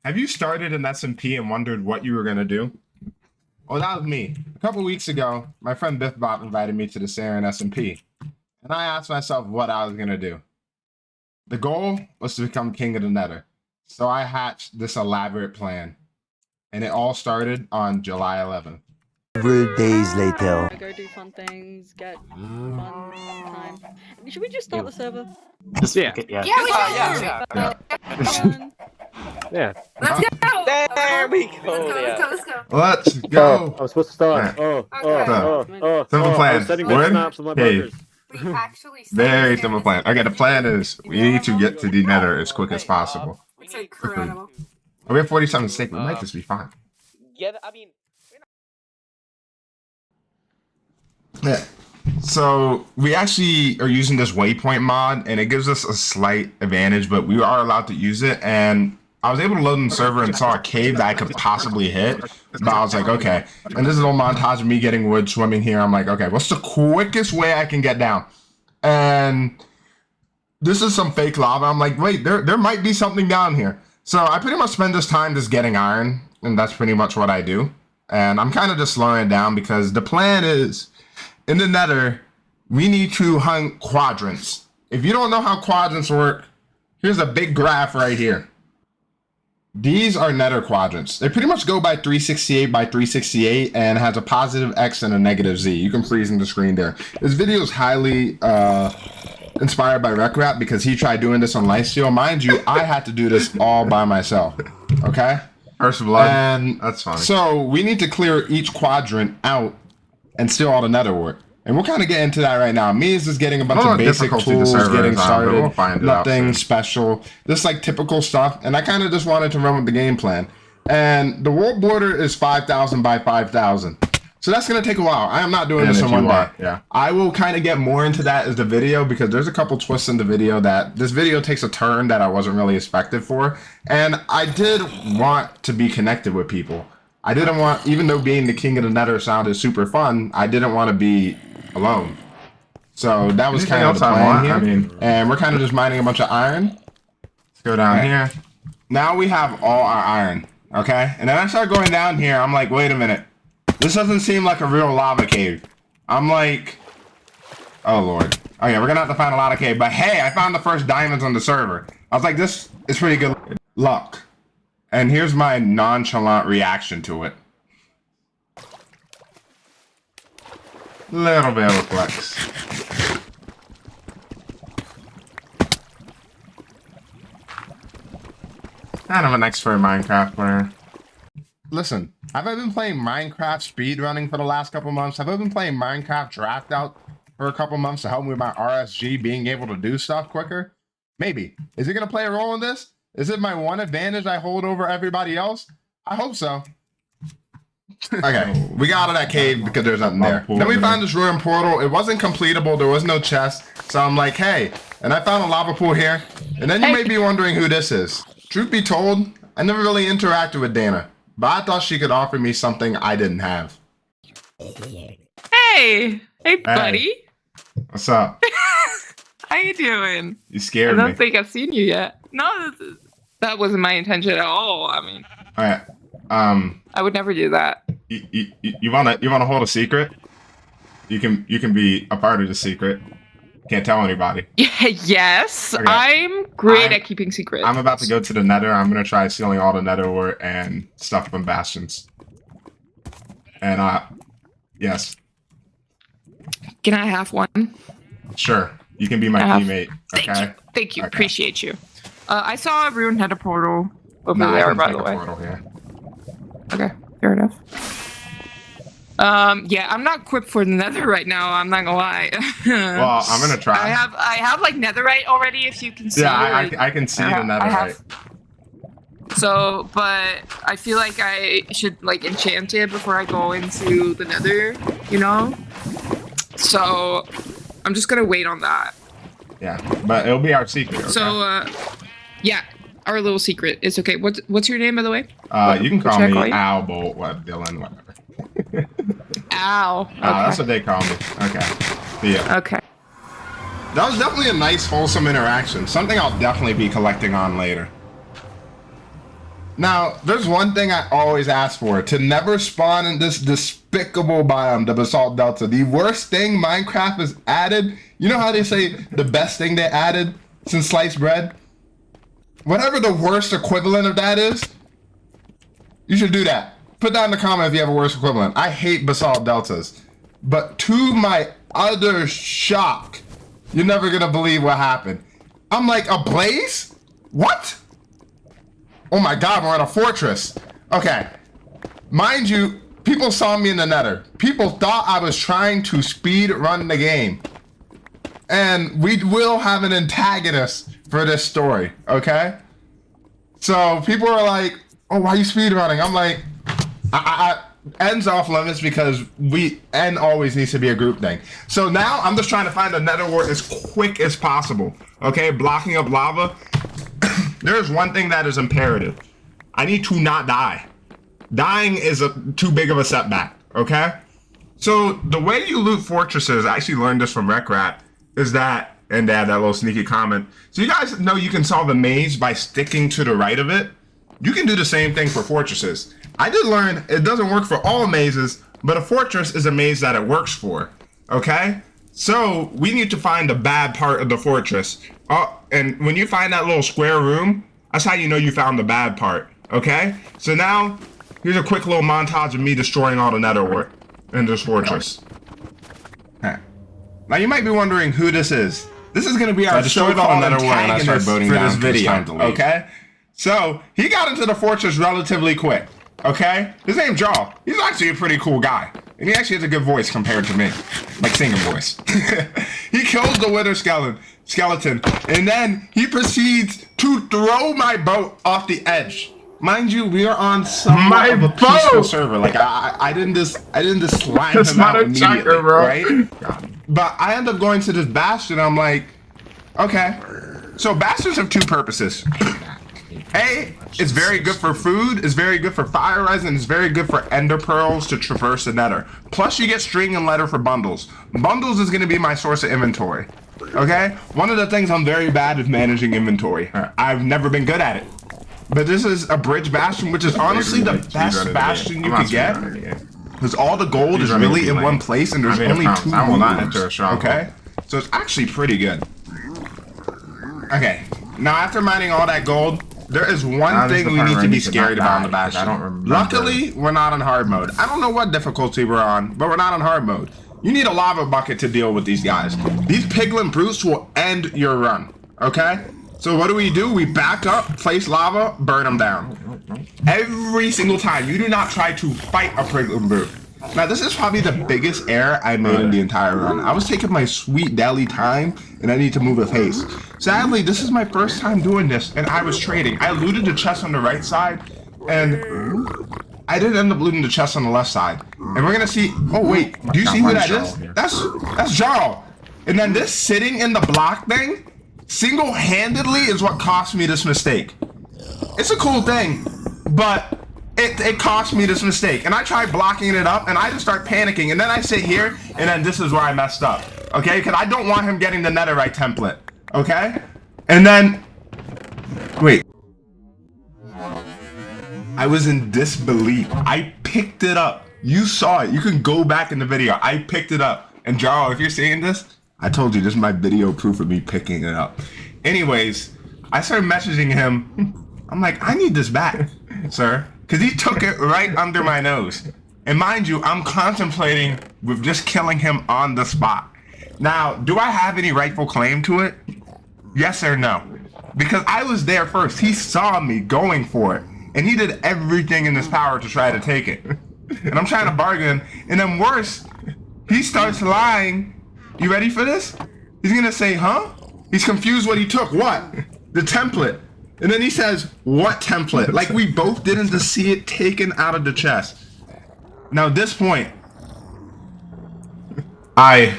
Have you started an SMP and wondered what you were going to do? Well, that was me. A couple weeks ago, my friend Biffbot invited me to the SerenSMP, and I asked myself what I was going to do. The goal was to become king of the nether, so I hatched this elaborate plan, and it all started on July 11th. Several days later. Go do fun things, get fun time. Should we just start the server? Just Yeah. yeah. Yeah. Yeah. Let's go! There we go. Let's go. Let's go! I was supposed to start. Okay. Simple plan. I was setting Wood, the snaps of my cave. burgers. We actually Very simple plan. Okay, the plan is we need to get to the nether as quick as possible. It's incredible. Oh, we have 47 steak. We might just be fine. Yeah, I mean, Yeah. So we actually are using this waypoint mod, and it gives us a slight advantage, but we are allowed to use it. And I was able to load in the server and saw a cave that I could possibly hit. But I was like, okay. And this is a little montage of me getting wood, swimming here. I'm like, okay, what's the quickest way I can get down? And this is some fake lava. I'm like, wait, there might be something down here. So I pretty much spend this time just getting iron, and that's pretty much what I do. And I'm kind of just slowing it down because the plan is, in the nether, we need to hunt quadrants. If you don't know how quadrants work, here's a big graph right here. These are nether quadrants. They pretty much go by 368 by 368 and has a positive X and a negative Z. You can freeze in the screen there. This video is highly inspired by RecRap because he tried doing this on Lifesteal. Mind you, I had to do this all by myself. Okay? First blood. And that's fine. So we need to clear each quadrant out and steal all the nether wart. And we'll kind of get into that right now. Me is just getting a bunch of basic tools, getting started, we'll nothing special, just like typical stuff. And I kind of just wanted to run with the game plan. And the world border is 5,000 by 5,000. So that's going to take a while. I am not doing this in one day. Yeah. I will kind of get more into that as the video because there's a couple twists in the video that this video takes a turn that I wasn't really expected for. And I did want to be connected with people. I didn't want, even though being the king of the nether sounded super fun, I didn't want to be alone. So that was kind of the plan here. And we're kind of just mining a bunch of iron. Let's go down here. Now we have all our iron, okay? And then I start going down here. I'm like, wait a minute. This doesn't seem like a real lava cave. I'm like, oh lord. Oh yeah, we're gonna have to find a lot of cave. But hey, I found the first diamonds on the server. I was like, this is pretty good luck. And here's my nonchalant reaction to it. Little bit of a flex. Kind of an expert Minecraft player. Listen, have I been playing Minecraft speedrunning for the last couple months? Have I been playing Minecraft Draft Out for a couple months to help me with my RSG being able to do stuff quicker? Maybe. Is it going to play a role in this? Is it my one advantage I hold over everybody else? I hope so. Okay, we got out of that cave because there's nothing there. Then we found this ruined portal. It wasn't completable. There was no chest. So I'm like, hey, and I found a lava pool here. And then you may be wondering who this is. Truth be told, I never really interacted with Dana, but I thought she could offer me something I didn't have. Hey, buddy. What's up? How you doing? You scared me. I don't think I've seen you yet. No, that wasn't my intention at all. I mean, all right. I would never do that. You wanna hold a secret? You can be a part of the secret. Can't tell anybody. Yes, Okay. I'm great at keeping secrets. I'm about to go to the nether. I'm gonna try stealing all the nether wart and stuff from bastions. And yes. Can I have one? Sure. You can be my teammate. Okay. Thank you. Okay. Appreciate you. I saw a ruined nether portal over there, by the way. Portal here. Okay, fair enough. Yeah, I'm not equipped for the nether right now. I'm not gonna lie. Well, I'm gonna try. I have like netherite already. If you can see. Yeah, I can see the netherite. So, but I feel like I should like enchant it before I go into the nether. You know. So, I'm just gonna wait on that. Yeah, but it'll be our secret. Okay? So, yeah. Our little secret. It's okay. What's your name, by the way? You can call me Al, Bolt, Dylan, whatever. Al. Okay. That's what they call me. Okay. Yeah. Okay. That was definitely a nice, wholesome interaction. Something I'll definitely be collecting on later. Now, there's one thing I always ask for, to never spawn in this despicable biome, the Basalt Delta. The worst thing Minecraft has added, you know how they say the best thing they added since sliced bread? Whatever the worst equivalent of that is, you should do that. Put that in the comment if you have a worse equivalent. I hate Basalt Deltas. But to my utter shock, you're never gonna believe what happened. I'm like, a blaze? What? Oh my god, we're in a fortress. Okay. Mind you, people saw me in the nether. People thought I was trying to speed run the game. And we will have an antagonist for this story, okay? So people are like, oh, why are you speed running? I'm like, end's off limits because end always needs to be a group thing. So now I'm just trying to find a nether wart as quick as possible, okay? Blocking up lava. There's one thing that is imperative. I need to not die. Dying is too big of a setback, okay? So the way you loot fortresses, I actually learned this from RecRat, is that, and that little sneaky comment. So you guys know you can solve a maze by sticking to the right of it. You can do the same thing for fortresses. I did learn it doesn't work for all mazes, but a fortress is a maze that it works for, okay? So we need to find the bad part of the fortress. And when you find that little square room, that's how you know you found the bad part, okay? So now, here's a quick little montage of me destroying all the nether wart in this fortress. Okay. Now you might be wondering who this is. This is going to be our so-called antagonist for this video, okay? So, he got into the fortress relatively quick, okay? His name's Jaw. He's actually a pretty cool guy. And he actually has a good voice compared to me. Like singing voice. He kills the wither skeleton, and then he proceeds to throw my boat off the edge. Mind you, we are on somewhat of a peaceful server. Like I didn't just slime him out immediately, right? But I end up going to this bastion. I'm like, okay. So bastions have two purposes. A, it's very good for food, it's very good for fire resin, it's very good for ender pearls to traverse the nether. Plus you get string and leather for bundles. Bundles is going to be my source of inventory. Okay? One of the things I'm very bad at managing inventory. I've never been good at it. But this is a bridge bastion, which is honestly the best bastion you could get. Because all the gold is really in one place and there's only two rooms. Okay? So it's actually pretty good. Okay. Now after mining all that gold, there is one thing we need to be scared about in the bastion. Luckily, we're not on hard mode. I don't know what difficulty we're on, but we're not on hard mode. You need a lava bucket to deal with these guys. These piglin brutes will end your run, okay? So what do? We back up, place lava, burn them down. Every single time. You do not try to fight a piglin brute. Now, this is probably the biggest error I made in the entire run. I was taking my sweet deli time, and I need to move with haste. Sadly, this is my first time doing this, and I was trading. I looted the chest on the right side, and I didn't end up looting the chest on the left side. And we're gonna see. Oh wait, do you see who that is? That's Jarl. And then this sitting in the block thing, single-handedly is what cost me this mistake. It's a cool thing, but it cost me this mistake. And I tried blocking it up, and I just start panicking. And then I sit here, and then this is where I messed up. Okay, because I don't want him getting the netherite template. Okay, and then wait. I was in disbelief. I picked it up. You saw it. You can go back in the video. I picked it up. And Jarl, if you're seeing this, I told you this is my video proof of me picking it up. Anyways, I started messaging him. I'm like, I need this back, sir. Because he took it right under my nose. And mind you, I'm contemplating with just killing him on the spot. Now, do I have any rightful claim to it? Yes or no? Because I was there first. He saw me going for it. And he did everything in his power to try to take it. And I'm trying to bargain. And then worse, he starts lying. You ready for this? He's gonna say, huh? He's confused what he took. What? The template. And then he says, what template? Like we both didn't just see it taken out of the chest. Now at this point, I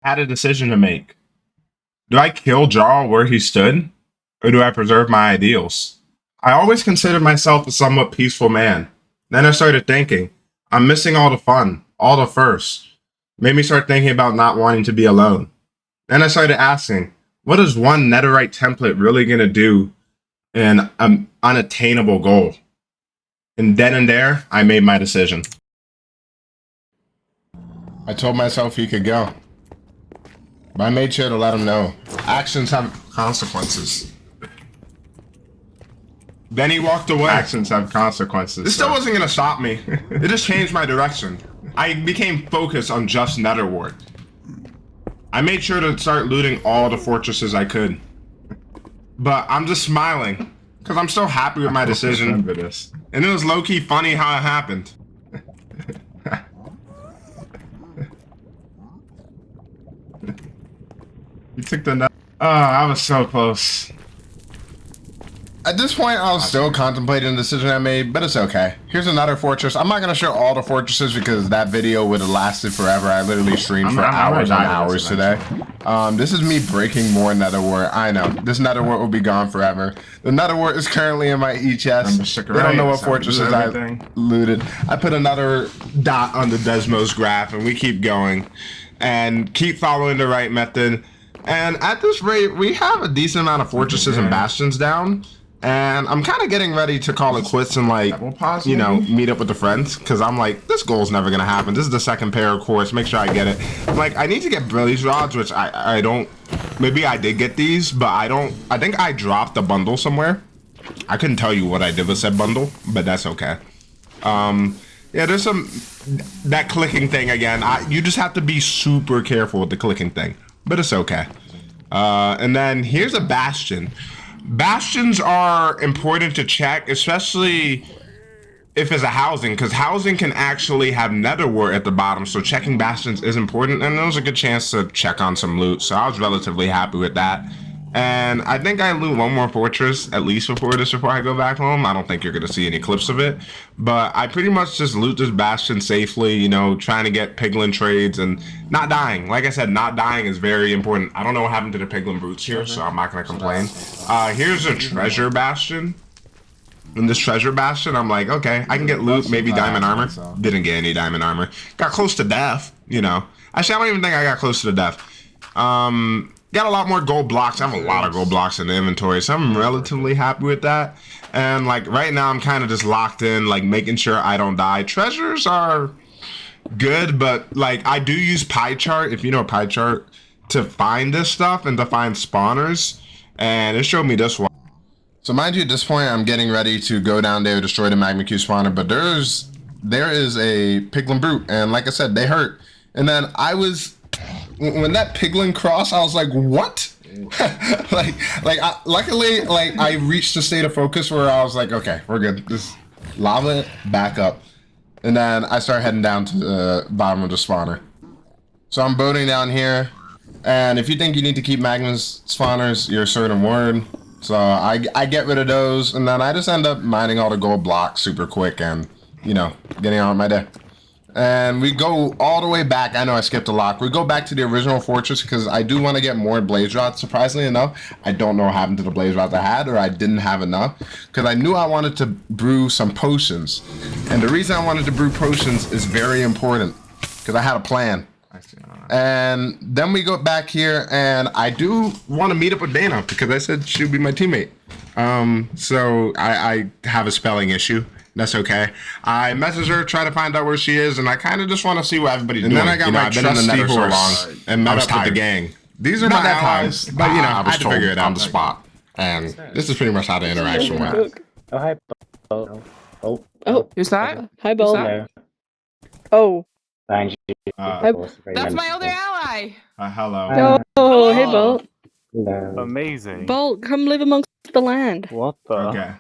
had a decision to make. Do I kill Jarl where he stood? Or do I preserve my ideals? I always considered myself a somewhat peaceful man. Then I started thinking, I'm missing all the fun, all the firsts. Made me start thinking about not wanting to be alone. Then I started asking, What is one netherite template really gonna do in an unattainable goal? And then and there, I made my decision. I told myself he could go. But I made sure to let him know. Actions have consequences. Then he walked away. Actions have consequences. This still wasn't gonna stop me. It just changed my direction. I became focused on just nether wart. I made sure to start looting all the fortresses I could. But I'm just smiling. Because I'm so happy with my decision. For this. And it was low-key funny how it happened. You took the nut. Oh, I was so close. At this point, I was still contemplating the decision I made, but it's okay. Here's another fortress. I'm not going to show all the fortresses because that video would have lasted forever. I literally streamed for hours and hours today. This is me breaking more nether wart. I know. This nether wart will be gone forever. The nether wart is currently in my e-chest. They don't know what fortresses I looted. I put another dot on the Desmos graph, and we keep going. And keep following the right method. And at this rate, we have a decent amount of fortresses and bastions down. And I'm kind of getting ready to call it quits and, like, you know, meet up with the friends. Because I'm like, this goal's never going to happen. This is the second pair of course. Make sure I get it. Like, I need to get blaze rods, which I don't. Maybe I did get these, but I don't. I think I dropped a bundle somewhere. I couldn't tell you what I did with said bundle, but that's okay. Yeah, there's some. That clicking thing again. You just have to be super careful with the clicking thing. But it's okay. And then here's a bastion. Bastions are important to check, especially if it's a housing, because housing can actually have nether wart at the bottom, so checking bastions is important, and there was a good chance to check on some loot, so I was relatively happy with that. And I think I loot one more fortress, at least before I go back home. I don't think you're going to see any clips of it. But I pretty much just loot this bastion safely, you know, trying to get piglin trades and not dying. Like I said, not dying is very important. I don't know what happened to the piglin brutes here, so I'm not going to complain. Here's a treasure bastion. In this treasure bastion, I'm like, okay, I can get loot, maybe diamond armor. Didn't get any diamond armor. Got close to death, you know. Actually, I don't even think I got close to the death. Got a lot more gold blocks. I have a lot of gold blocks in the inventory, so I'm relatively happy with that. And like right now, I'm kind of just locked in, like making sure I don't die. Treasures are good, but like I do use pie chart, if you know pie chart, to find this stuff and to find spawners. And it showed me this one. So mind you, at this point, I'm getting ready to go down there, destroy the magma cube spawner. But there is a piglin brute, and like I said, they hurt. And then when that piglin crossed, I was like, what? Luckily, I reached a state of focus where I was like, okay, we're good. Just lava back up. And then I start heading down to the bottom of the spawner. So I'm boating down here. And if you think you need to keep magma spawners, you're a certain word. So I get rid of those. And then I just end up mining all the gold blocks super quick and, you know, getting on with my day. And we go all the way back. I know I skipped a lot. We go back to the original fortress because I do want to get more blaze rods. Surprisingly enough, I don't know what happened to the blaze rods I had, or I didn't have enough, because I knew I wanted to brew some potions. And the reason I wanted to brew potions is very important, because I had a plan. And then we go back here, and I do want to meet up with Dana because I said she would be my teammate. So I have a spelling issue. That's okay. I message her, try to find out where she is, and I kind of just want to see what everybody's doing. And then I got my trusty horse and met up with the gang. These are my allies, but you know, I had to figure it out on the spot. And this is pretty much how the interaction went. Oh, hi, Bo. Oh, Who's that? hi, Belle. Hello. Oh. Thank you. That's my other ally. Hello. Oh, hey, Bolt. Hello. Amazing. Bolt, come live amongst the land. What the? Okay.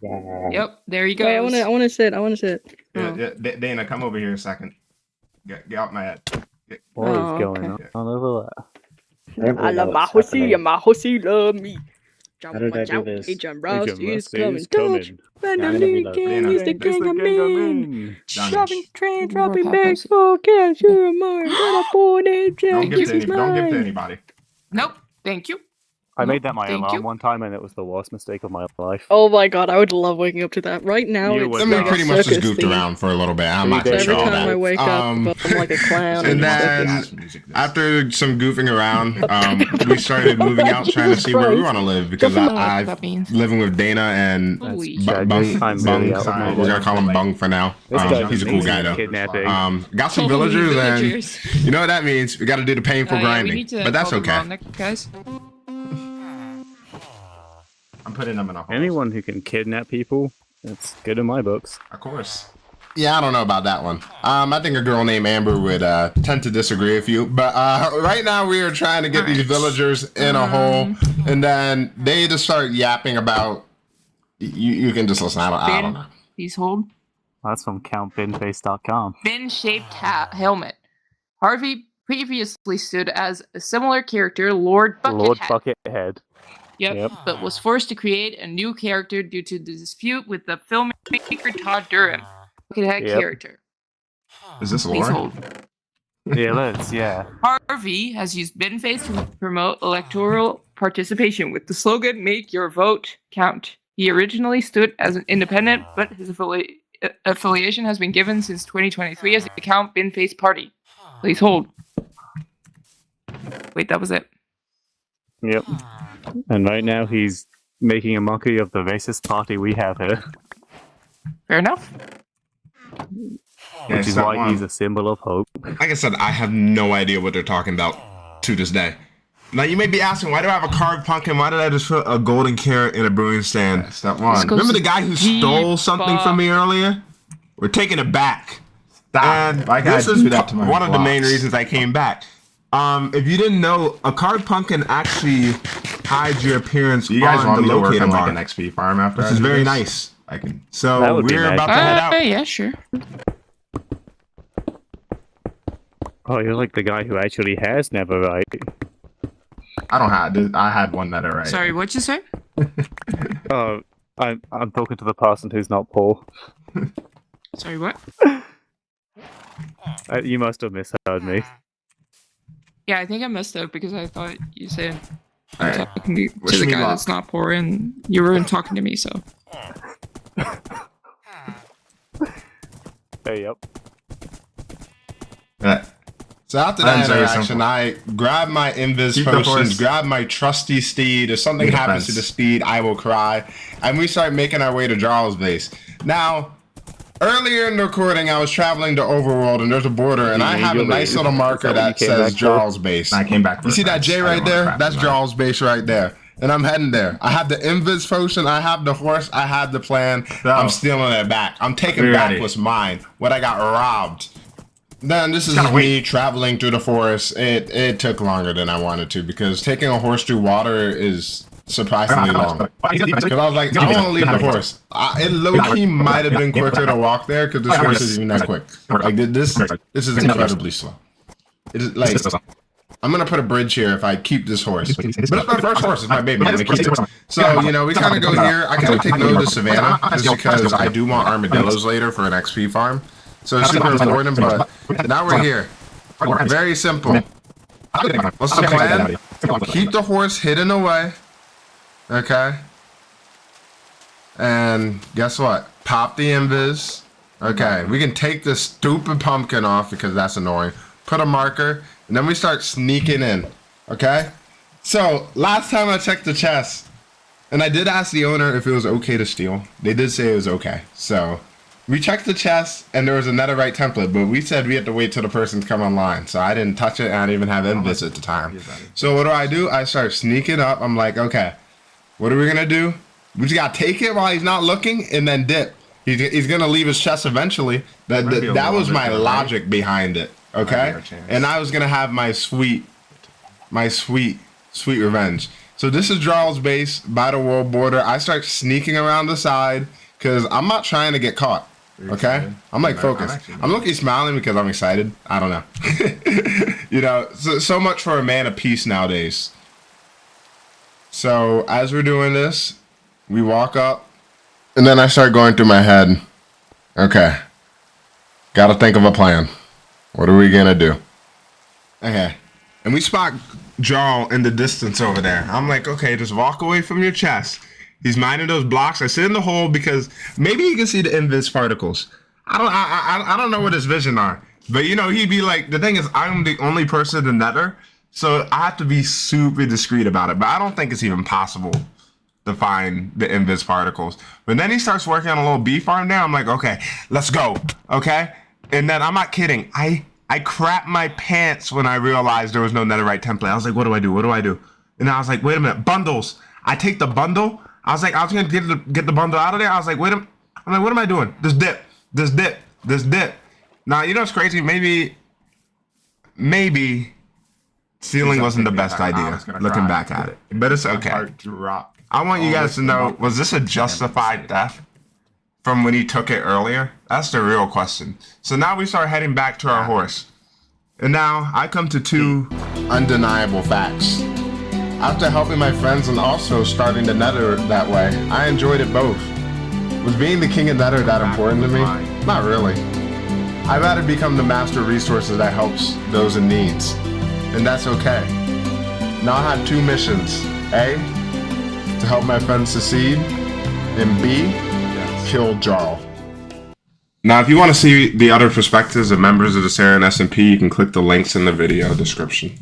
Yeah. Yep, there you go. Wait, I want to sit. Yeah, Dana, come over here a second. Get out my head. What is Oh, going okay. on over there? I love my horsey and my horsey love me. How did I do this? Agent Ross Agent is Rusty coming. is coming. Randomly Yeah, gang is the It's gang the I'm gang I'm in. in. Shopping trains, dropping What bags happens? for cash. You're mine. Got a 4-day Don't check. give This to is don't give to mine. anybody. Nope, thank you. I made that my Thank alarm you. one time, and it was the worst mistake of my life. Oh my god, I would love waking up to that. Right now, You it's would I not. mean, like pretty a much just circus goofed theme. around for a little bit. I'm See, not So gonna there every show all time I that. wake up, I'm like a clown. And in a then circus. after some goofing around, we started moving out, trying to see where we want to live because I don't know what I've that means. living with Dana and Holy tragic. I'm really out of my We're gonna depth. call him Bung for now. This guy's He's a cool guy though. kidnapping. Got some Holy villagers, villagers. and you know what that means. We got to do the painful Yeah, we grinding, need to but that's call them okay. all next, guys. I'm putting them in a hole. Anyone who can kidnap people, it's good in my books. Of course. Yeah, I don't know about that one. I think a girl named Amber would tend to disagree with you. But right now we are trying to get these villagers in a hole, and then they just start yapping about. You can just listen. I don't know. Please hold. That's from CountBinface.com. Fin-shaped helmet. Harvey previously stood as a similar character, Lord Buckethead. Lord Buckethead. Yep, but was forced to create a new character due to the dispute with the filmmaker Todd Durham. Buckethead Yep. character. Is this Please Laura? hold. Yeah, let's, yeah. Harvey has used Binface to promote electoral participation with the slogan "Make Your Vote Count." He originally stood as an independent, but his affiliation has been given since 2023 as the Count Binface Party. Please hold. Wait, that was it. Yep. And right now he's making a mockery of the racist party we have here. Fair enough. Which is why he's a symbol of hope. Like I said, I have no idea what they're talking about to this day. Now you may be asking, why do I have a carved pumpkin? Why did I just put a golden carrot in a brewing stand? Step one. Remember the guy who stole something from me earlier? We're taking it back. And this is one of the main reasons I came back. If you didn't know, a carved pumpkin actually hides your appearance on the locator bar. An XP farm after This is very nice. I can. So we're about to head out. Yeah, sure. Oh, you're like the guy who actually has Netherite. I don't have. I had one that already. Sorry, what'd you say? Oh, I'm talking to the person who's not poor. Sorry, what? You must have misheard me. Yeah, I think I messed up because I thought you said All right. talking to Wish the me guy luck. that's not poor, and you weren't talking to me, so. Hey, yep. So after that interaction, I grab my invis potions, grab my trusty steed. If something happens to the steed, I will cry. And we start making our way to Jarl's base. Now, earlier in the recording, I was traveling to Overworld, and there's a border, and I have a nice little marker that says Jarl's base. I came back. You see that J right there? That's Jarl's base right there. And I'm heading there. I have the invis potion, I have the horse, I have the plan. I'm stealing it back. I'm taking back what's mine. What I got robbed. Then this is me traveling through the forest. It took longer than I wanted to because taking a horse through water is surprisingly long. Because I was like, I want to leave the horse. It low-key might have been quicker to walk there because this horse isn't that quick. Like this is incredibly slow. It is like I'm gonna put a bridge here if I keep this horse. But it's my first horse. It's my baby. I'm gonna keep it. So you know we kind of go here. I kind of take note of Savannah just because I do want armadillos later for an XP farm. So it's super important, but now we're here. Very simple. What's the plan? Keep the horse hidden away. Okay. And guess what? Pop the invis. Okay, we can take this stupid pumpkin off because that's annoying. Put a marker, and then we start sneaking in. Okay? So, last time I checked the chest, and I did ask the owner if it was okay to steal. They did say it was okay. So, we checked the chest, and there was a netherite template, but we said we had to wait till the person to come online. So I didn't touch it, and I didn't even have invis at the time. So what do? I start sneaking up. I'm like, okay, what are we going to do? We just got to take it while he's not looking, and then dip. He's going to leave his chest eventually. That was my logic behind it, okay? And I was going to have my sweet revenge. So this is Jarl's base by the world border. I start sneaking around the side because I'm not trying to get caught. Okay, I'm like focused. I'm looking smiling because I'm excited. I don't know. You know, so much for a man of peace nowadays. So as we're doing this, we walk up, and then I start going through my head. Okay, gotta think of a plan. What are we gonna do? Okay, and we spot Jarl in the distance over there. I'm like, okay, just walk away from your chest. He's mining those blocks. I sit in the hole because maybe he can see the invis particles. I don't know what his vision are. But you know, he'd be like, the thing is, I'm the only person in Nether, so I have to be super discreet about it. But I don't think it's even possible to find the invis particles. But then he starts working on a little bee farm there. I'm like, okay, let's go. Okay? And then I'm not kidding. I crapped my pants when I realized there was no netherite template. I was like, what do I do? What do I do? And I was like, wait a minute, bundles. I take the bundle. I was like, I was gonna get the bundle out of there. I was like, wait a minute. I'm like, what am I doing? This dip. Now, you know what's crazy? Maybe stealing wasn't the best idea, looking back at it. But it's okay. I want you guys to know, was this a justified death from when he took it earlier? That's the real question. So now we start heading back to our horse. And now I come to two undeniable facts. After helping my friends and also starting the Nether that way, I enjoyed it both. Was being the king of Nether that important to me? Not really. I'd rather become the master of resources that helps those in needs. And that's okay. Now I have two missions. A, to help my friends succeed, and B, kill Jarl. Now, if you want to see the other perspectives of members of the SerenSMP, you can click the links in the video description.